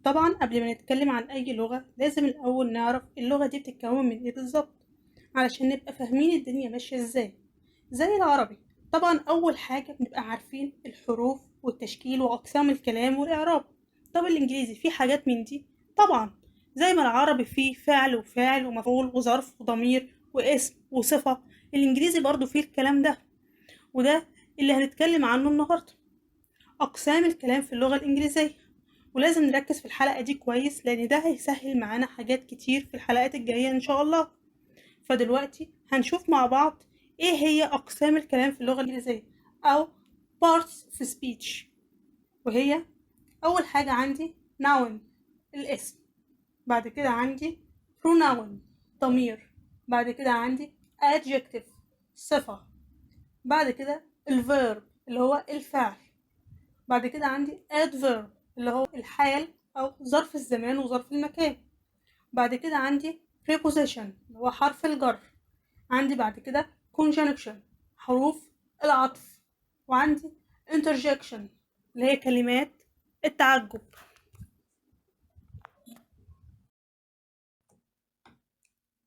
طبعا قبل ما نتكلم عن أي لغة لازم الأول نعرف اللغة دي بتتكون من إيه بالظبط علشان نبقى فاهمين الدنيا ماشية إزاي. زي العربي، طبعا أول حاجة بنبقى عارفين الحروف والتشكيل وأقسام الكلام والإعراب. طب الإنجليزي فيه حاجات من دي؟ طبعا. زي ما العربي فيه فعل وفاعل ومفعول وظرف وضمير واسم وصفة، الإنجليزي برضو فيه الكلام ده، وده اللي هنتكلم عنه النهاردة، أقسام الكلام في اللغة الإنجليزية. ولازم نركز في الحلقة دي كويس لأن ده هيسهل معانا حاجات كتير في الحلقات الجاية إن شاء الله. فدلوقتي هنشوف مع بعض إيه هي أقسام الكلام في اللغة الإنجليزية أو parts في speech. وهي أول حاجة عندي noun الاسم، بعد كده عندي pronoun ضمير، بعد كده عندي adjective صفة، بعد كده الverb اللي هو الفعل، بعد كده عندي adverb اللي هو الحال أو ظرف الزمان وظرف المكان، بعد كده عندي preposition اللي هو حرف الجر، عندي بعد كده conjunction حروف العطف، وعندي interjection اللي هي كلمات التعجب.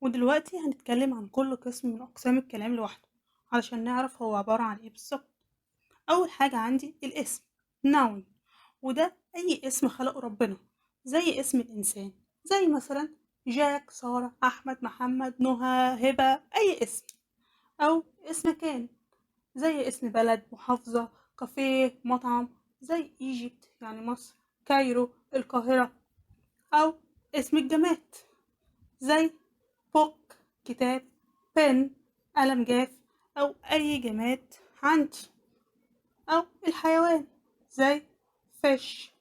ودلوقتي هنتكلم عن كل قسم من أقسام الكلام لوحده علشان نعرف هو عبارة عن إيه بالظبط. أول حاجة عندي الاسم noun، وده أي اسم خلقه ربنا، زي اسم الإنسان، زي مثلا جاك، سارة، أحمد، محمد، نهى، هبة، أي اسم. أو اسم مكان، زي اسم بلد، محافظة، كافيه، مطعم، زي ايجيبت يعني مصر، كايرو القاهرة. أو اسم الجماد، زي بوك كتاب، بن قلم جاف، أو أي جماد عندي. أو الحيوان، زي فيش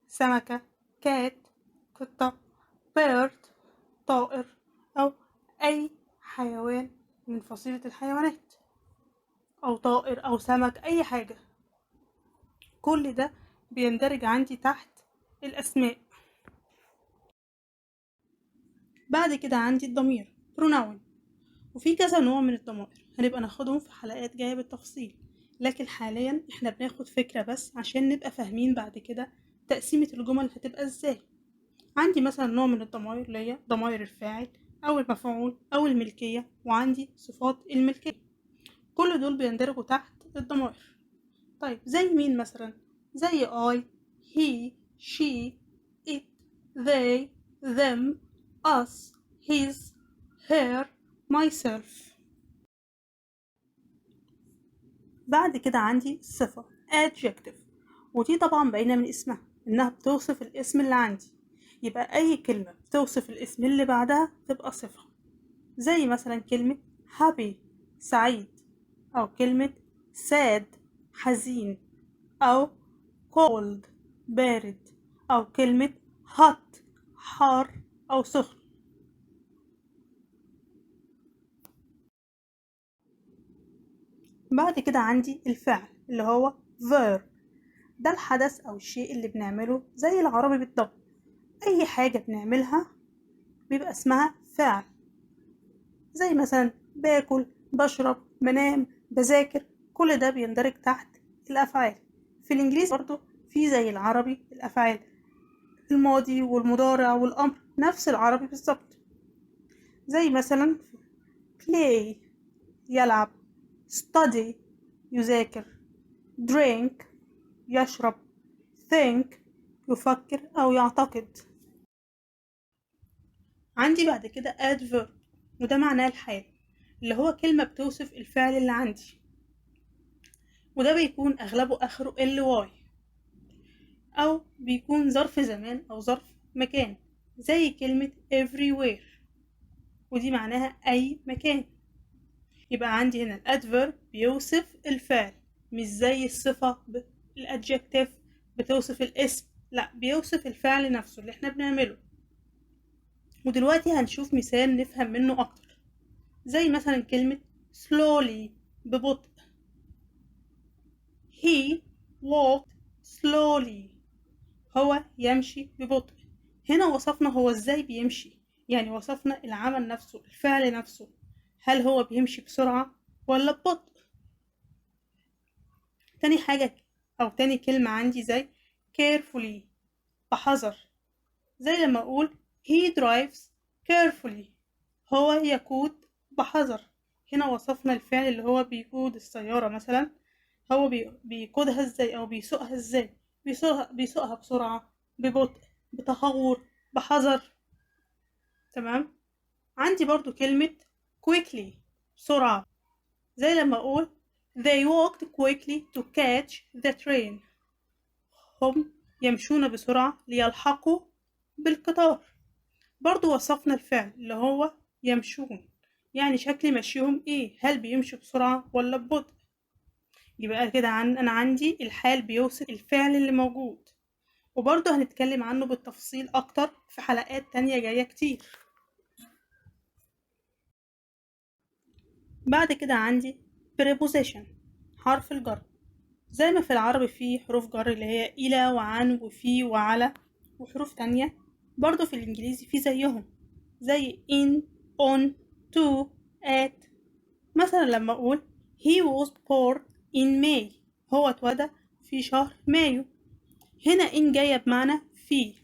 سمكة، كات قطة، بيرد طائر، أو أي حيوان من فصيلة الحيوانات، أو طائر أو سمك أي حاجة. كل ده بيندرج عندي تحت الأسماء. بعد كده عندي الضمير pronoun، وفي كذا نوع من الضمائر هنبقى ناخدهم في حلقات جاية بالتفصيل، لكن حاليا احنا بناخد فكرة بس عشان نبقى فاهمين بعد كده تقسيمة الجمل هتبقى ازاي. عندي مثلا نوع من الضمائر اللي هي ضمائر الفاعل أو المفعول أو الملكية، وعندي صفات الملكية. كل دول بيندرجوا تحت الضمائر. طيب زي مين مثلا؟ زي I he she it they them us his her myself. بعد كده عندي الصفة adjective، ودي طبعا باينة من اسمها إنها بتوصف الاسم اللي عندي، يبقى أي كلمة بتوصف الاسم اللي بعدها تبقى صفة. زي مثلا كلمة happy سعيد، أو كلمة sad حزين، أو cold بارد، أو كلمة hot حار أو سخن. بعد كده عندي الفعل اللي هو verb، ده الحدث أو الشيء اللي بنعمله زي العربي بالضبط. أي حاجة بنعملها بيبقى اسمها فعل، زي مثلا باكل، بشرب، بنام، بذاكر، كل ده بيندرج تحت الأفعال. في الإنجليزي برضو في زي العربي الأفعال الماضي والمضارع والأمر نفس العربي بالظبط، زي مثلا play يلعب، study يذاكر، drink يشرب، think يفكر أو يعتقد. عندي بعد كده adverb، وده معناه الحال، اللي هو كلمة بتوصف الفعل اللي عندي، وده بيكون أغلبه آخره ly، أو بيكون ظرف زمان أو ظرف مكان، زي كلمة everywhere، ودي معناها أي مكان. يبقى عندي هنا الادفيرب بيوصف الفعل، مش زي الصفة الادجكتيف بتوصف الاسم، لا بيوصف الفعل نفسه اللي احنا بنعمله. ودلوقتي هنشوف مثال نفهم منه اكتر، زي مثلا كلمة slowly ببطء، he walked slowly هو يمشي ببطء. هنا وصفنا هو ازاي بيمشي، يعني وصفنا العمل نفسه الفعل نفسه، هل هو بيمشي بسرعة ولا ببطء. تاني حاجة أو تاني كلمة عندي زي carefully بحذر، زي لما أقول he drives carefully، هو يقود بحذر. هنا وصفنا الفعل اللي هو بيقود السيارة مثلا، هو بيقودها ازاي أو بيسوقها ازاي، بيسوقها بسرعة، ببطء، بتهور، بحذر. تمام. عندي برضو كلمة quickly، بسرعة، زي لما أقول they walked quickly to catch the train، هم يمشون بسرعة ليلحقوا بالقطار. برضو وصفنا الفعل اللي هو يمشون، يعني شكل مشيهم ايه، هل بيمشوا بسرعة ولا ببطء. يبقى كده أنا عندي الحال بيوصف الفعل اللي موجود، وبرضه هنتكلم عنه بالتفصيل أكتر في حلقات تانية جاية كتير. بعد كده عندي preposition، حرف الجر. زي ما في العربي فيه حروف جر اللي هي إلى وعن وفي وعلى وحروف تانية، برضو في الإنجليزي في زيهم، زي in on to at. مثلا لما أقول he was born in May، هو اتولد في شهر مايو، هنا in جاية بمعنى في.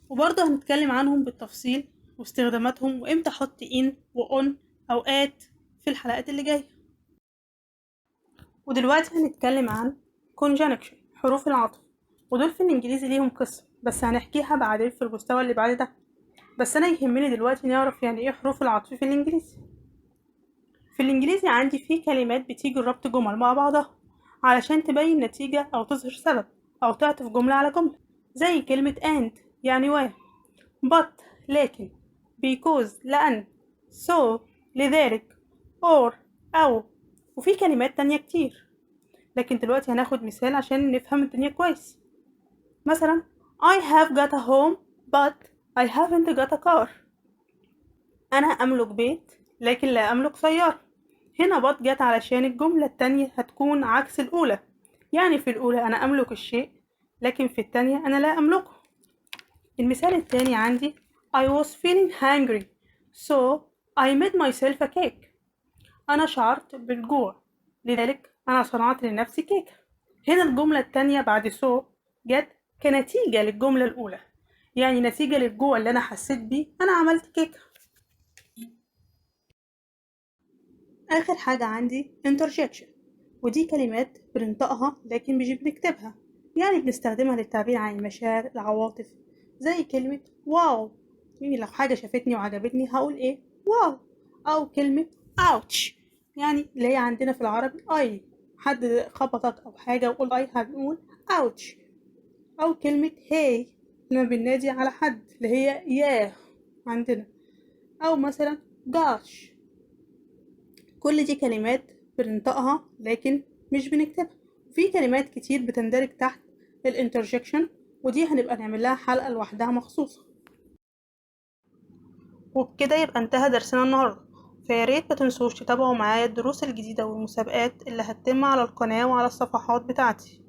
وبرضه هنتكلم عنهم بالتفصيل واستخداماتهم وامتى احط in و on أو at في الحلقات اللي جاية. ودلوقتي هنتكلم عن conjunction، حروف العطف، ودول في الإنجليزي ليهم قصة بس هنحكيها بعدين في المستوى اللي بعد ده. بس أنا يهمني دلوقتي نعرف يعني إيه حروف العطف في الإنجليزي. في الإنجليزي عندي فيه كلمات بتيجي ربط جمل مع بعضها علشان تبين نتيجة أو تظهر سبب أو تعطف جملة على جملة، زي كلمة and يعني و، but لكن، because لأن، so لذلك، or أو. وفي كلمات تانية كتير، لكن دلوقتي هناخد مثال عشان نفهم الدنيا كويس. مثلا I have got a home but I haven't got a car، أنا أملك بيت لكن لا أملك سيارة. هنا but جت علشان الجملة التانية هتكون عكس الأولى، يعني في الأولى أنا أملك الشيء لكن في التانية أنا لا أملكه. المثال التاني عندي I was feeling hungry so I made myself a cake، أنا شعرت بالجوع لذلك أنا صنعت لنفسي كيكة. هنا الجملة التانية بعد so جت كنتيجة للجملة الأولى، يعني نتيجة للجوع اللي أنا حسيت بيه أنا عملت كيكة. آخر حاجة عندي interjection، ودي كلمات بننطقها لكن مش بنكتبها، يعني بنستخدمها للتعبير عن المشاعر العواطف، زي كلمة واو، يعني لو حاجة شافتني وعجبتني هقول ايه واو. أو كلمة ouch، يعني اللي هي عندنا في العربي أي، حد خبطك أو حاجة وقول أي هنقول ouch. أو كلمة hey لما بننادي على حد اللي هي ياه عندنا. أو مثلا gosh. كل دي كلمات بننطقها لكن مش بنكتبها. في كلمات كتير بتندرج تحت الانترجكشن، ودي هنبقى نعمل لها حلقة لوحدها مخصوصة. وبكده يبقى انتهى درسنا النهاردة، فياريت متنسوش تتابعوا معايا الدروس الجديدة والمسابقات اللي هتتم على القناة وعلى الصفحات بتاعتي.